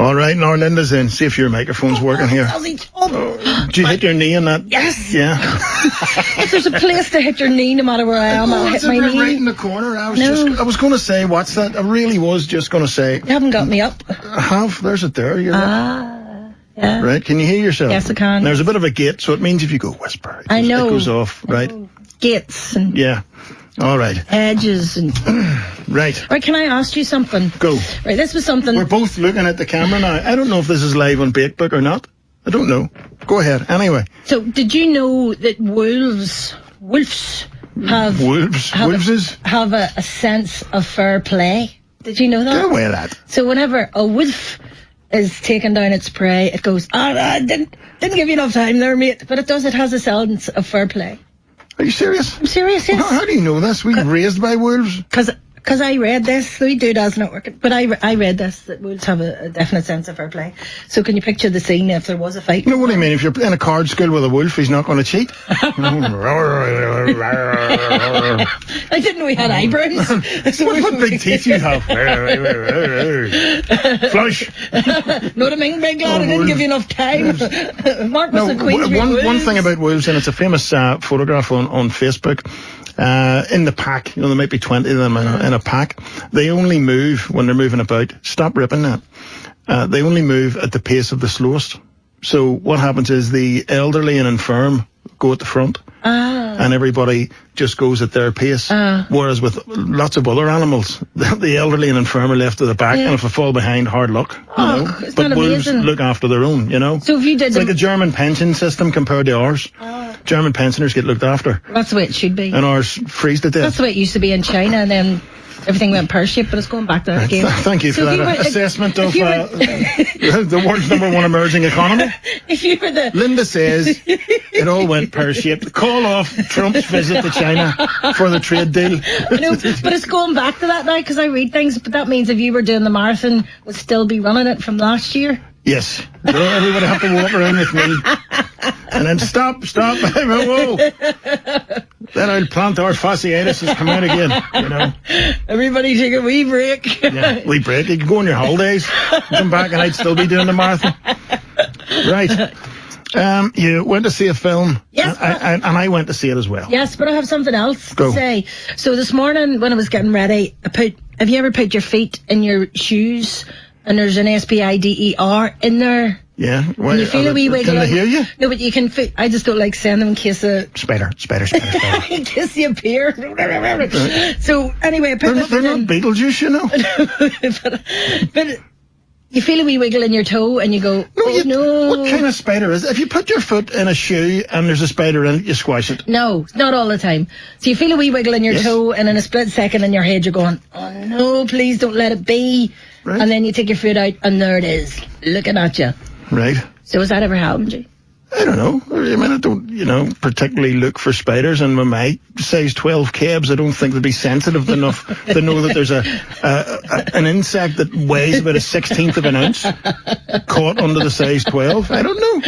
All right, now Linda's in. See if your microphone's working here. Did you hit your knee in that? Yes. Yeah. If there's a place to hit your knee, no matter where I am, I'll hit my knee. Right in the corner. I was going to say, what's that? I really was just going to say. You haven't got me up. I have. There's it there. Yeah. Right. Can you hear yourself? Yes, I can. There's a bit of a gate, so it means if you go whisper, I know. It goes off, right? Gates and All right. edges and. Right. Right. Can I ask you something? Go. Right. This was something. We're both looking at the camera now. I don't know if this is live on Bakebook or not. I don't know. Go ahead. Anyway. So, did you know that wolves have have a sense of fair play? Did you know that? Get away with that. So whenever a wolf is taking down its prey, it goes, didn't give you enough time there, mate. But it has a sense of fair play. Are you serious? I'm serious, yes. How do you know this? Were you raised by wolves? Because I read this. We do that's not working. But I read this, that wolves have a definite sense of fair play. So can you picture the scene if there was a fight? No, what do you mean? If you're in a card school with a wolf, he's not going to cheat? I didn't know he had eyebrows. What big teeth you have? Flush. No, I mean, big lad, I didn't give you enough time. Mark was the queen. One thing about wolves, and it's a famous photograph on Facebook, in the pack, there might be 20 of them in a pack. They only move when they're moving about. Stop ripping that. They only move at the pace of the slowest. So what happens is the elderly and infirm go at the front. And everybody just goes at their pace. Whereas with lots of other animals, the elderly and infirm are left to the back, and if they fall behind, hard luck. But wolves look after their own, So if you did, it's like a German pension system compared to ours. German pensioners get looked after. That's the way it should be. And ours freeze to death. That's the way it used to be in China, and then everything went pear-shaped, but it's going back there again. Thank you for that assessment of the world's #1 emerging economy. Linda says it all went pear-shaped. Call off Trump's visit to China for the trade deal. I know, but it's going back to that now because I read things. But that means if you were doing the marathon, would still be running it from last year. Yes. Everybody have to walk around with me. And then stop. Whoa. Then I'll plant our fasciitis has come out again, Everybody take a wee break. Yeah, wee break. You can go on your holidays, come back and I'd still be doing the marathon. Right. You went to see a film. Yes. And I went to see it as well. Yes, but I have something else to say. So this morning when I was getting ready, have you ever put your feet in your shoes and there's an SPIDER in there? Yeah. Well, you feel a wee wiggle. Can they hear you? No, but you can I just don't like saying them in case Spider. in case you appear. So, anyway, they're not Beetlejuice, but you feel a wee wiggle in your toe and you go, no. What kind of spider is it? If you put your foot in a shoe and there's a spider in it, you squash it. No, not all the time. So you feel a wee wiggle in your toe and in a split second in your head you're going, oh no, please don't let it be. Right. And then you take your foot out and there it is, looking at you. Right. So has that ever happened to you? I don't know. I mean, I don't, particularly look for spiders, and with my size 12 calves, I don't think they'd be sensitive enough to know that there's an insect that weighs about 1/16 of an ounce caught under the size 12. I don't know.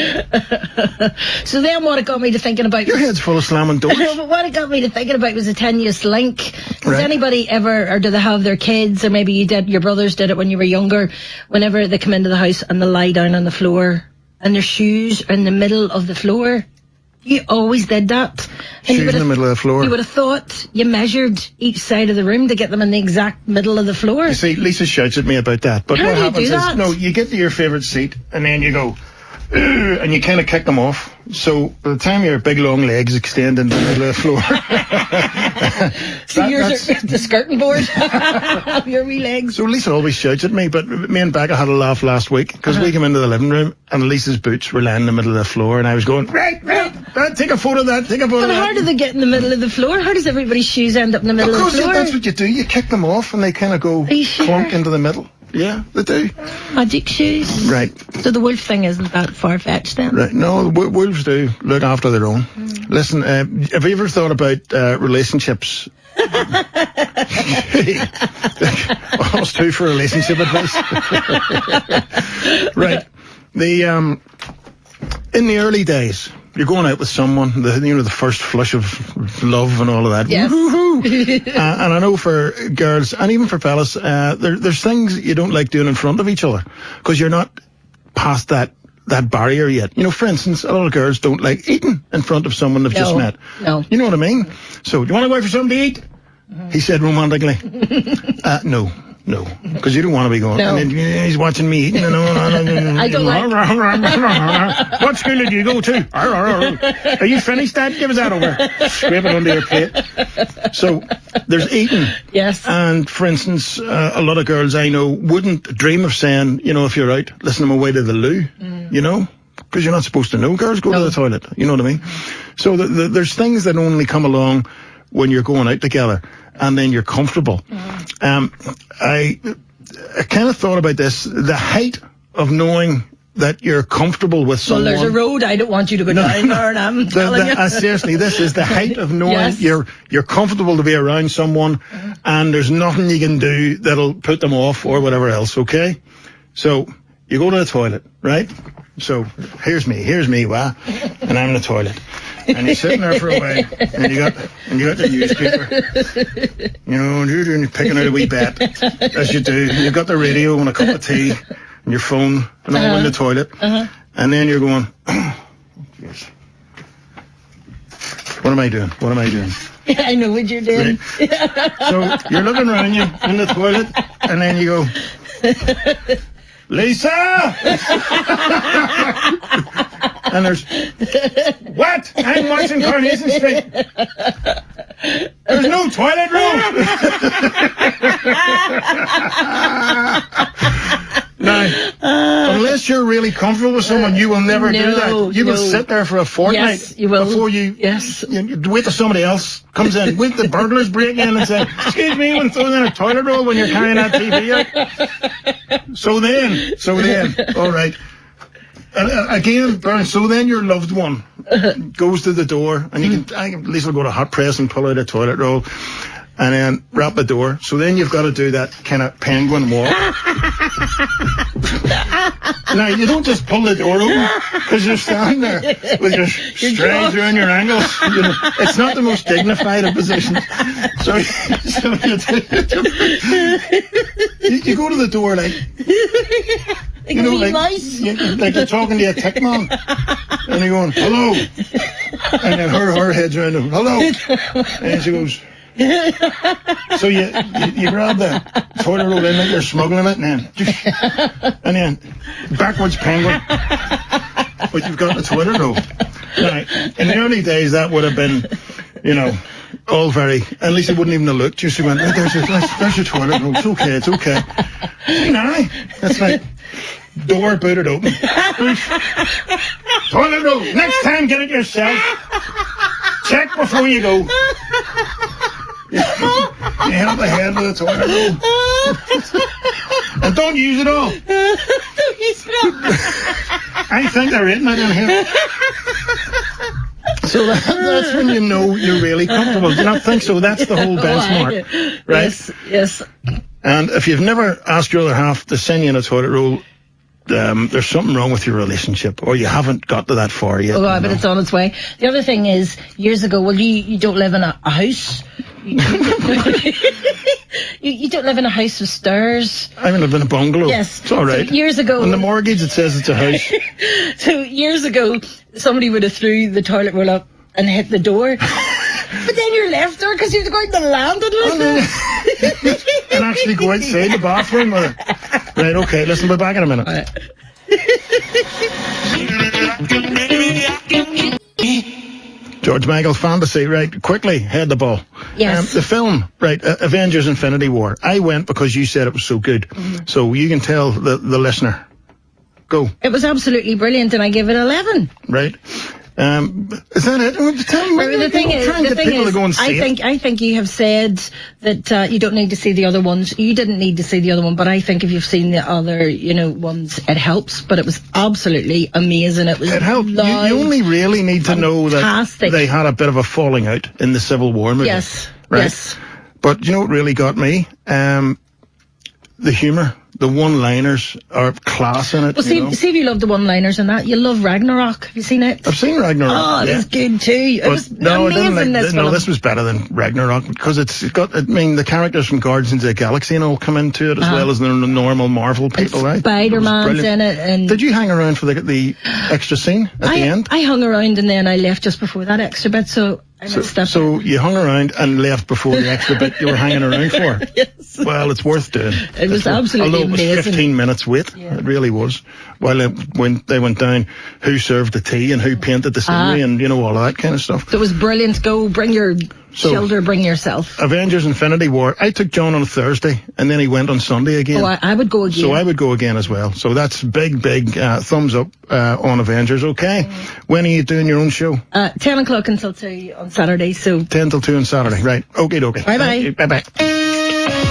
So then what it got me to thinking about... Your head's full of slamming doors. But what it got me to thinking about was a tenuous link. Does anybody ever, or do they have their kids, or maybe your brothers did it when you were younger, whenever they come into the house and they lie down on the floor, and their shoes are in the middle of the floor? You always did that. And shoes in the middle of the floor. You would have thought you measured each side of the room to get them in the exact middle of the floor. You see, Lisa shouts at me about that. But how what do happens you do that? is, you get to your favourite seat, and then you go, and you kind of kick them off. So by the time your big long legs extend into the middle of the floor... So yours are the skirting board of your wee legs. So Lisa always shouts at me, but me and Becca had a laugh last week because we came into the living room and Lisa's boots were lying in the middle of the floor and I was going, right, take a photo of that, But how do they get in the middle of the floor? How does everybody's shoes end up in the middle of the floor? Of course, that's what you do. You kick them off and they kind of go clunk into the middle. Yeah, they do. Magic shoes. Right. So the wolf thing isn't that far-fetched then? Right. No, wolves do look after their own. Listen, have you ever thought about relationships? Almost two for relationship advice. Right. In the early days, you're going out with someone, the first flush of love and all of that. Yes. And I know for girls and even for fellas, there's things you don't like doing in front of each other because you're not past that barrier yet. For instance, a lot of girls don't like eating in front of someone they've just met. No. You know what I mean? So, do you want to go out for something to eat? He said romantically. No, because you don't want to be going. No. And then he's watching me eating. I don't like. What school did you go to? Are you finished, Dad? Give us that over. Scrape it under your plate. So there's eating. Yes. And for instance, a lot of girls I know wouldn't dream of saying, if you're out, listen, I'm away to the loo, because you're not supposed to know girls go to the toilet. You know what I mean? So there's things that only come along when you're going out together and then you're comfortable. I kind of thought about this, the height of knowing that you're comfortable with someone. Well, there's a road I don't want you to go down there, and I'm telling you. Seriously, this is the height of knowing you're comfortable to be around someone and there's nothing you can do that'll put them off or whatever else, okay? So, you go to the toilet, right? So, here's me, wow, and I'm in the toilet. And you're sitting there for a while, and you got the newspaper, and you're picking out a wee bet, as you do. You've got the radio and a cup of tea, and your phone, and all in the toilet. And then you're going, oh, jeez. What am I doing? I know what you're doing. Right. So you're looking around you in the toilet, and then you go, Lisa! And there's, what? I'm watching Coronation Street. There's no toilet roll. Now, unless you're really comfortable with someone, you will never do that. You will sit there for a fortnight before you wait till somebody else comes in. Wait the burglars break in and say, excuse me, when throwing in a toilet roll when you're carrying that TV out. So then, all right. Again, Baron, so then your loved one goes to the door, and you can at least go to hot press and pull out a toilet roll, and then wrap the door. So then you've got to do that kind of penguin walk. Now, you don't just pull the door open, because you're standing there with your strays around your ankles. It's not the most dignified of positions. So you go to the door like... like you're talking to a tech mom, and you're going, hello, and then her head's around him, hello, and she goes, so you grab the toilet roll in like you're smuggling it, and then backwards penguin, but you've got the toilet roll. Now, in the early days, that would have been, all very, at least it wouldn't even have looked. You just went, there's your toilet roll, it's okay. See now, that's like, door booted open. Toilet roll. Next time, get it yourself. Check before you go. You held the head with the toilet roll. And don't use it all. Don't use it all. I think they're written it in here. So that's when you know you're really comfortable. Do you not think so? That's the whole benchmark. Right? Yes. And if you've never asked your other half to send you in a toilet roll, there's something wrong with your relationship, or you haven't got to that far yet. Oh, but it's on its way. The other thing is, years ago, you don't live in a house. You don't live in a house with stairs. I live in a bungalow. Yes. It's all right. So years ago... On the mortgage, it says it's a house. So years ago, somebody would have threw the toilet roll up and hit the door. But then you're left there because you have to go out and land it. And actually go outside the bathroom with it. Right, okay, listen, we're back in a minute. Right. George Michael, Fantasy, right, quickly, head the ball. Yes. The film, right, Avengers Infinity War. I went because you said it was so good. So you can tell the listener. Go. It was absolutely brilliant, and I give it 11. Right. Is that it? Tell me. The thing is, I think you have said that you don't need to see the other ones. You didn't need to see the other one, but I think if you've seen the other, ones, it helps. But it was absolutely amazing. It helped. You only really need to know that they had a bit of a falling out in the Civil War movie. Yes. Right? Yes. But you know what really got me? The humour, the one-liners are class in it. Well, see if you love the one-liners and that, you love Ragnarok. Have you seen it? I've seen Ragnarok. Oh, it was good too. It was no, amazing. This was better than Ragnarok because it's got. I mean, the characters from Guardians of the Galaxy and all come into it as well as the normal Marvel people, right? Spider-Man's in it. And did you hang around for the extra scene at the end? I hung around and then I left just before that extra bit, so I missed that. So you hung around and left before the extra bit you were hanging around for? Yes. Well, it's worth doing. It was absolutely amazing. Although it was 15 minutes wait. Yeah. It really was. While when they went down, who served the tea and who painted the scenery and, all of that kind of stuff. So it was brilliant. Go, bring your shoulder, bring yourself. Avengers Infinity War. I took John on a Thursday and then he went on Sunday again. Oh, I would go again. So I would go again as well. So that's big thumbs up on Avengers. Okay. When are you doing your own show? 10 o'clock until 2 on Saturday. So 10 till 2 on Saturday. Right. Okay. Bye-bye. Bye-bye.